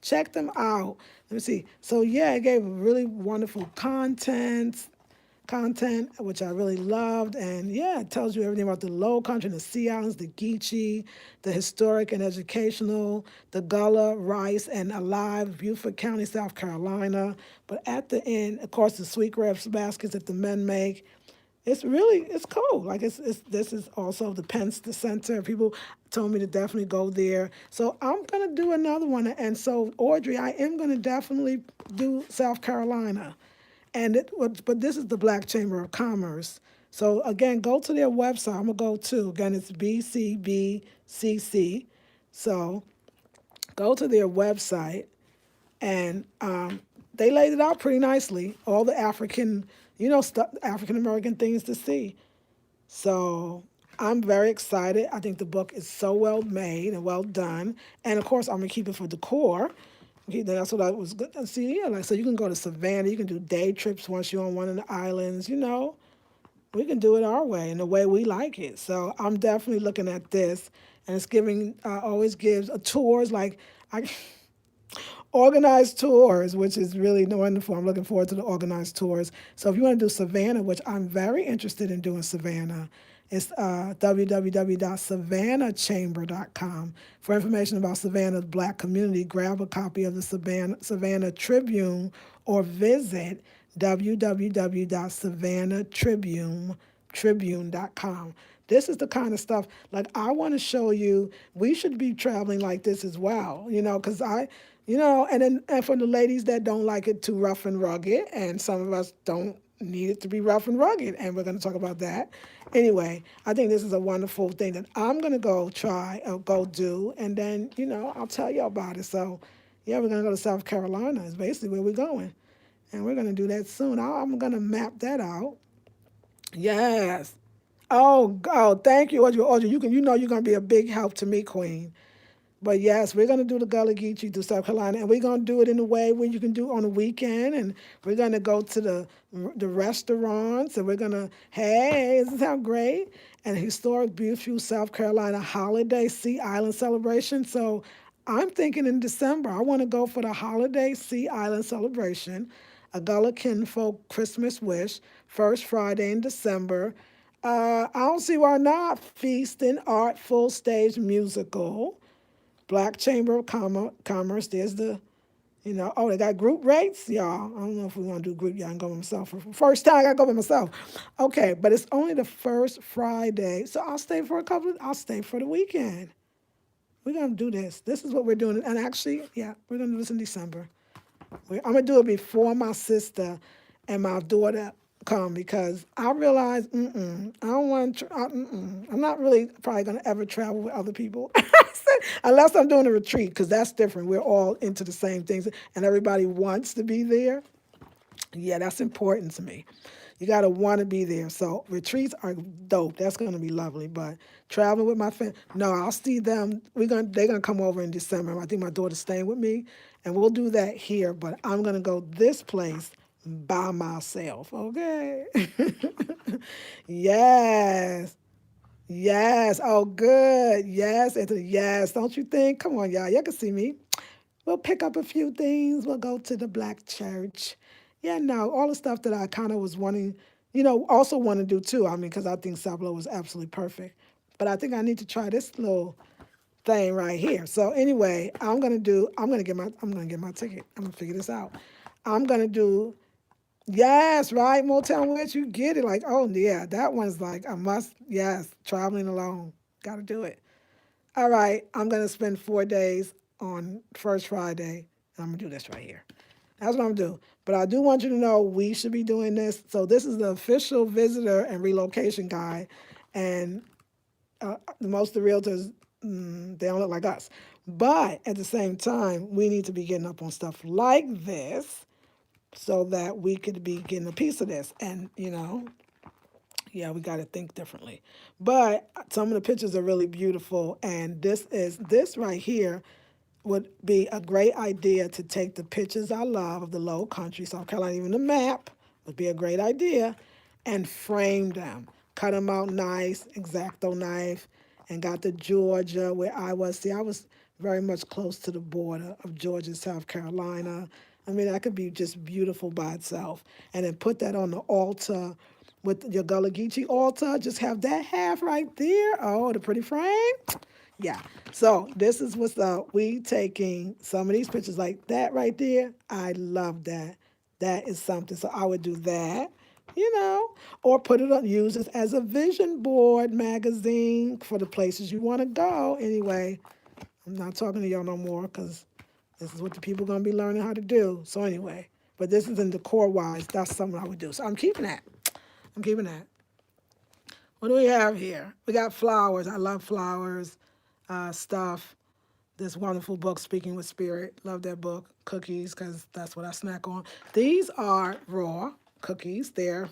Check them out. Let me see. So yeah, it gave really wonderful content, which I really loved. And yeah, it tells you everything about the Low Country, the Sea Islands, the Geechee, the historic and educational, the Gullah, Rice, and Alive, Beaufort County, South Carolina. But at the end, of course, the sweetgrass baskets that the men make. It's cool. Like it's this is also the Pence Center. People told me to definitely go there. So I'm gonna do another one. And so Audrey, I am gonna definitely do South Carolina. But this is the Black Chamber of Commerce. So again, go to their website. I'm gonna go to again. It's BCBCC. So go to their website, and they laid it out pretty nicely. All the African, African American things to see. So I'm very excited. I think the book is so well made and well done. And of course, I'm gonna keep it for decor. Okay, that's what I was good. See, yeah, like so you can go to Savannah. You can do day trips once you're on one of the islands. We can do it our way and the way we like it. So I'm definitely looking at this, and it's giving always gives a tours like I organized tours, which is really wonderful. I'm looking forward to the organized tours. So if you want to do Savannah, which I'm very interested in doing Savannah, it's www.savannahchamber.com. For information about Savannah's Black community, grab a copy of the Savannah Tribune or visit www.savannahtribune.com. This is the kind of stuff like I want to show you. We should be traveling like this as well, because and for the ladies that don't like it too rough and rugged, and some of us don't need it to be rough and rugged, and we're going to talk about that. Anyway, I think this is a wonderful thing that I'm going to go try or go do, and then, I'll tell you about it. So, yeah, we're going to go to South Carolina is basically where we're going, and we're going to do that soon. I'm going to map that out. Yes. Oh, thank you, Audrey. You're going to be a big help to me, Queen. But yes, we're going to do the Gullah Geechee to South Carolina, and we're going to do it in a way where you can do it on the weekend, and we're going to go to the restaurants, and we're going to, hey, doesn't that sound great? And historic, beautiful South Carolina holiday Sea Island celebration. So I'm thinking in December, I want to go for the holiday Sea Island celebration, a Gullah Kinfolk Christmas wish, first Friday in December. I don't see why not. Feasting, art, full stage musical. Black Chamber of Commerce. There's they got group rates, y'all. I don't know if we want to do group. Y'all can go by myself. First time I got to go by myself. Okay, but it's only the first Friday, so I'll stay for I'll stay for the weekend. We're going to do this. This is what we're doing. And actually, yeah, we're going to do this in December. I'm going to do it before my sister and my daughter come because I realize, I don't want to, I'm not really probably going to ever travel with other people. Unless I'm doing a retreat, because that's different. We're all into the same things and everybody wants to be there. Yeah, that's important to me. You got to want to be there. So retreats are dope. That's going to be lovely. But traveling with my family, no, I'll see them. They're gonna come over in December. I think my daughter's staying with me, and we'll do that here. But I'm gonna go this place by myself. Okay. Yes. Yes. Oh, good. Yes, Anthony. Yes. Don't you think? Come on, y'all. Y'all can see me. We'll pick up a few things. We'll go to the black church. Yeah, no, all the stuff that I kind of was wanting, also want to do too. I mean, because I think Sablo was absolutely perfect. But I think I need to try this little thing right here. So anyway, I'm gonna get my ticket. I'm gonna figure this out. I'm gonna do, yes, right, Motown Witch, you get it. Like, oh yeah, that one's like a must. Yes, traveling alone, gotta do it. All right, I'm gonna spend 4 days on first Friday. And I'm going to do this right here. That's what I'm doing. But I do want you to know we should be doing this. So this is the official visitor and relocation guide. And most of the realtors, they don't look like us. But at the same time, we need to be getting up on stuff like this so that we could be getting a piece of this. And, yeah, we got to think differently. But some of the pictures are really beautiful. And this right here would be a great idea to take the pictures I love of the low country, South Carolina, even the map would be a great idea, and frame them. Cut them out nice, X-Acto knife, and got the Georgia where I was. See, I was very much close to the border of Georgia, South Carolina. I mean, that could be just beautiful by itself. And then put that on the altar with your Gullah Geechee altar. Just have that half right there. Oh, the pretty frame. Yeah. So this is what's up. We taking some of these pictures like that right there. I love that. That is something. So I would do that, or put it on, use it as a vision board magazine for the places you want to go. Anyway, I'm not talking to y'all no more because this is what the people going to be learning how to do. So anyway, but this is in the core wise. That's something I would do. So I'm keeping that. I'm keeping that. What do we have here? We got flowers. I love flowers stuff. This wonderful book, Speaking with Spirit. Love that book. Cookies, because that's what I snack on. These are raw cookies. They're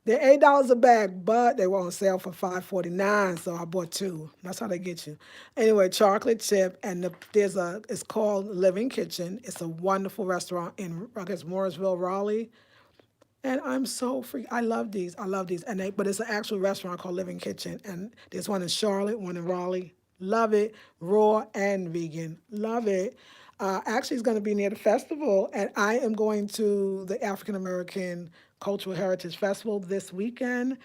$8 a bag, but they were on sale for $5.49, so I bought two. That's how they get you. Anyway, chocolate chip, and it's called Living Kitchen. It's a wonderful restaurant in, I guess, Morrisville, Raleigh. And I'm so free. I love these. I love these. But it's an actual restaurant called Living Kitchen. And there's one in Charlotte, one in Raleigh. Love it. Raw and vegan. Love it. Actually, it's going to be near the festival. And I am going to the African American Cultural Heritage Festival this weekend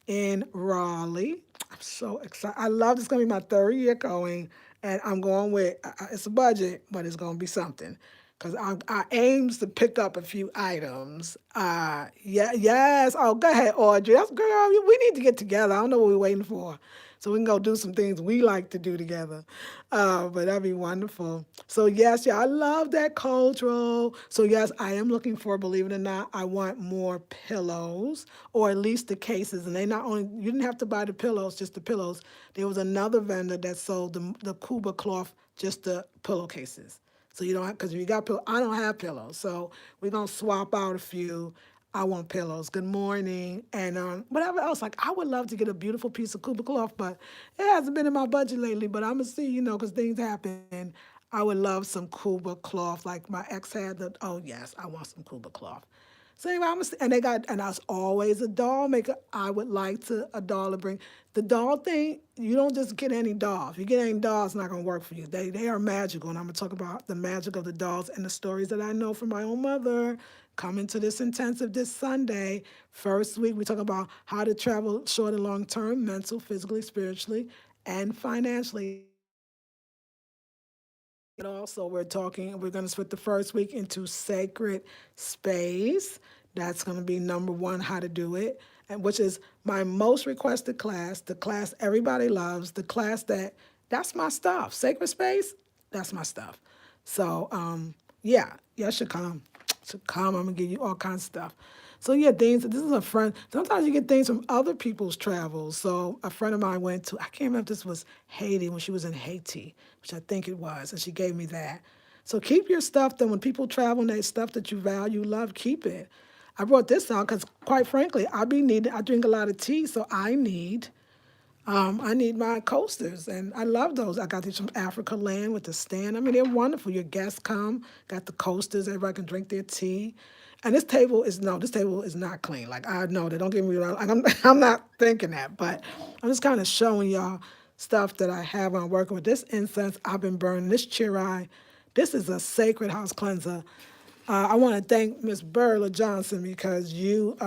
in Raleigh. I'm so excited. I love It's going to be my third year going. And I'm going with, it's a budget, but it's going to be something because I aims to pick up a few items. Yeah, yes. Oh, go ahead, Audrey. That's girl. We need to get together. I don't know what we're waiting for, so we can go do some things we like to do together. But that'd be wonderful. So yes, yeah, I love that cultural. So yes, I am looking for. Believe it or not, I want more pillows, or at least the cases. And they not only you didn't have to buy the pillows, just the pillows. There was another vendor that sold the Cuba cloth, just the pillowcases. So you don't have, because if you got pillows, I don't have pillows. So we're going to swap out a few. I want pillows. Good morning. And whatever else. Like, I would love to get a beautiful piece of Cuba cloth, but it hasn't been in my budget lately. But I'm going to see, because things happen. I would love some Cuba cloth. Like my ex had oh, yes, I want some Cuba cloth. So anyway, and I was always a doll maker. I would like a doll to bring. The doll thing, you don't just get any doll. If you get any dolls, it's not going to work for you. They are magical, and I'm going to talk about the magic of the dolls and the stories that I know from my own mother. Coming to this intensive this Sunday. First week, we talk about how to travel short and long term, mental, physically, spiritually, and financially. And also, we're going to split the first week into sacred space. That's going to be number one, how to do it, and which is my most requested class, the class everybody loves, the class that's my stuff. Sacred space, that's my stuff. So, yeah, you should come. Should come. I'm going to give you all kinds of stuff. So yeah, things. This is a friend. Sometimes you get things from other people's travels. So a friend of mine went to. I can't remember if this was Haiti when she was in Haiti, which I think it was, and she gave me that. So keep your stuff. That when people travel and they stuff that you value, love, keep it. I brought this out because, quite frankly, I drink a lot of tea, so I need my coasters, and I love those. I got these from Africa Land with the stand. I mean, they're wonderful. Your guests come, got the coasters. Everybody can drink their tea. And this table is not clean. Like, I know that. Don't get me wrong. Like, I'm not thinking that, but I'm just kind of showing y'all stuff that I have when I'm working with this incense. I've been burning this chirai. This is a sacred house cleanser. I want to thank Miss Burla Johnson because you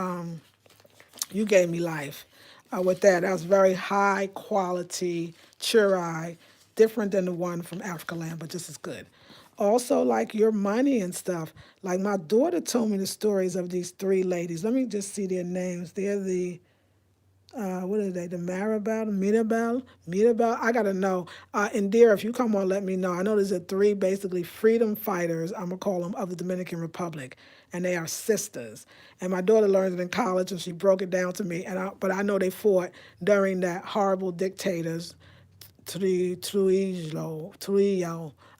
gave me life with that. That was very high quality chirai, different than the one from Africa Land, but just as good. Also, like your money and stuff. Like my daughter told me the stories of these three ladies. Let me just see their names. They're What are they? The Mirabelle. I gotta know. Indira, if you come on, let me know. I know there's a three basically freedom fighters. I'm gonna call them of the Dominican Republic, and they are sisters. And my daughter learned it in college, and she broke it down to me. But I know they fought during that horrible dictators Trujillo,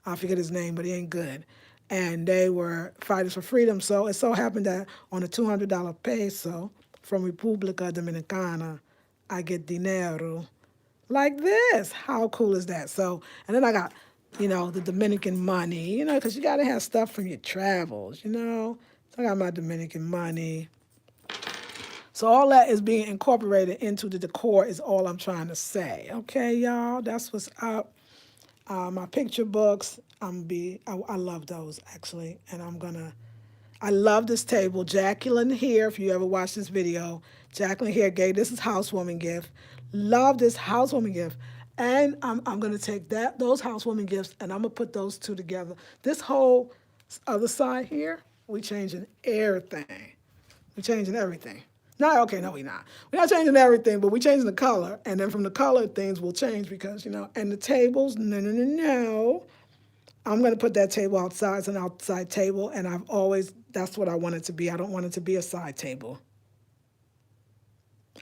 I forget his name, but he ain't good. And they were fighters for freedom. So it so happened that on a $200 peso from República Dominicana, I get dinero like this. How cool is that? So, and then I got, the Dominican money, because you got to have stuff from your travels. So I got my Dominican money. So all that is being incorporated into the decor is all I'm trying to say. Okay, y'all, that's what's up. My picture books, I love those actually, and I love this table. Jacqueline here, if you ever watch this video, Jacqueline here gave this is housewarming gift. Love this housewarming gift. And I'm gonna take those housewarming gifts and I'm gonna put those two together. This whole other side here, we changing everything. We changing everything. No, okay, no, we not. We're not changing everything, but we changing the color, and then from the color, things will change because and the tables, no, no, no, no. I'm gonna put that table outside. It's an outside table, and that's what I want it to be. I don't want it to be a side table.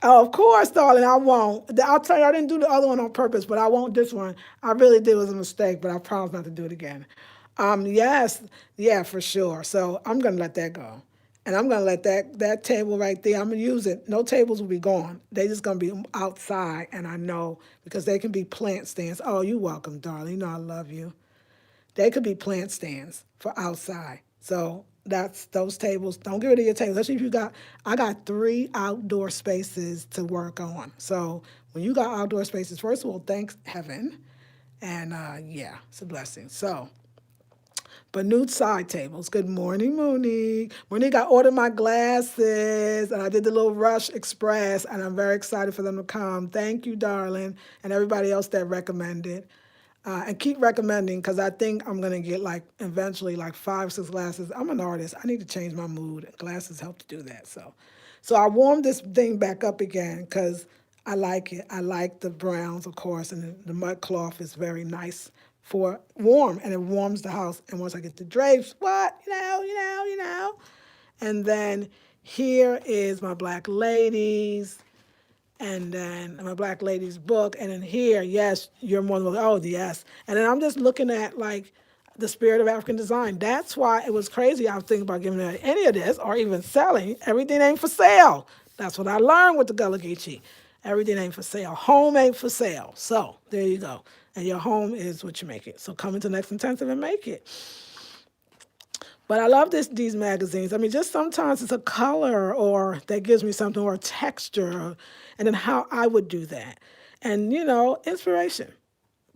Oh, of course, darling, I won't. I'll tell you, I didn't do the other one on purpose, but I won't this one. I really did. It was a mistake, but I promise not to do it again. Yes, yeah, for sure. So I'm gonna let that go. And I'm gonna let that table right there, I'm gonna use it. No tables will be gone. They just gonna be outside, and I know because they can be plant stands. Oh, you welcome, darling. You know I love you. They could be plant stands for outside. So that's those tables. Don't get rid of your tables. Especially if I got three outdoor spaces to work on. So when you got outdoor spaces, first of all, thanks heaven. And yeah, it's a blessing. So, but nude side tables. Good morning, Monique. Monique, I ordered my glasses and I did the little Rush Express, and I'm very excited for them to come. Thank you, darling, and everybody else that recommended. And keep recommending because I think I'm gonna get like eventually like 5, 6 glasses. I'm an artist. I need to change my mood. Glasses help to do that. So I warmed this thing back up again because I like it. I like the browns, of course, and the mud cloth is very nice for warm, and it warms the house. And once I get the drapes, what and then here is my black ladies and then my black lady's book, and then here, yes, you're more than welcome. Oh, yes, and then I'm just looking at like the spirit of African design. That's why it was crazy. I was thinking about giving away any of this or even selling. Everything ain't for sale. That's what I learned with the Gullah Geechee. Everything ain't for sale. Home ain't for sale. So there you go. And your home is what you make it. So come into Next Intensive and make it. But I love these magazines. I mean, just sometimes it's a color or that gives me something or a texture, and then how I would do that. And, inspiration.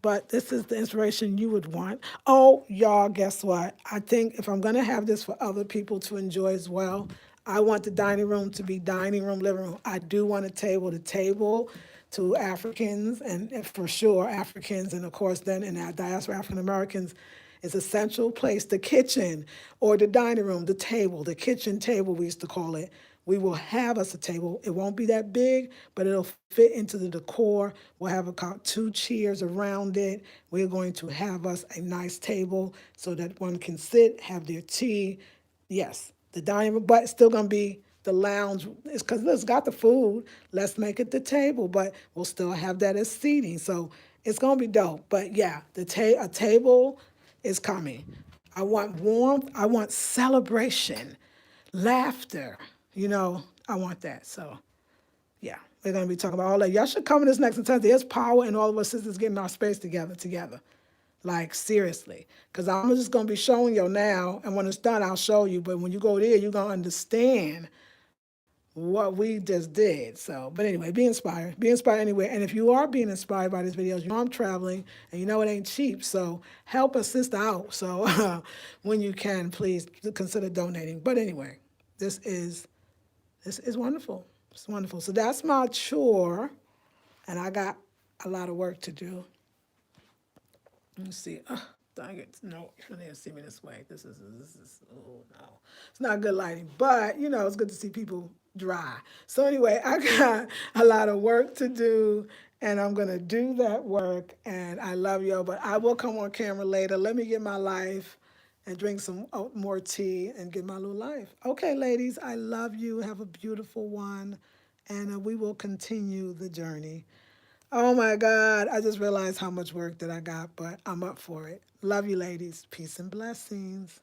But this is the inspiration you would want. Oh, y'all, guess what? I think if I'm going to have this for other people to enjoy as well, I want the dining room to be dining room, living room. I do want a table to table to Africans, and for sure Africans, and of course then in our diaspora African Americans, is a central place, the kitchen or the dining room, the table, the kitchen table we used to call it. We will have us a table. It won't be that big, but it'll fit into the decor. We'll have about 2 chairs around it. We're going to have us a nice table so that one can sit, have their tea. Yes, the dining room, but it's still going to be the lounge. It's because it's got the food. Let's make it the table, but we'll still have that as seating. So it's going to be dope. But yeah, a table is coming. I want warmth. I want celebration, laughter. I want that. So yeah, we're gonna be talking about all that. Y'all should come in this next intensive. There's power in all of us sisters getting our space together. Like seriously, because I'm just gonna be showing you now, and when it's done, I'll show you. But when you go there, you're gonna understand what we just did. So, but anyway, be inspired. Be inspired anyway. And if you are being inspired by these videos, I'm traveling, and you know it ain't cheap. So help a sister out. So when you can, please consider donating. But anyway, this is wonderful. It's wonderful. So that's my chore, and I got a lot of work to do. Let me see. Dang it. No, you didn't see me this way. Oh no. It's not good lighting, but it's good to see people dry. So anyway, I got a lot of work to do and I'm going to do that work and I love y'all, but I will come on camera later. Let me get my life and drink some more tea and get my little life. Okay, ladies, I love you. Have a beautiful one and we will continue the journey. Oh my God. I just realized how much work that I got, but I'm up for it. Love you, ladies. Peace and blessings.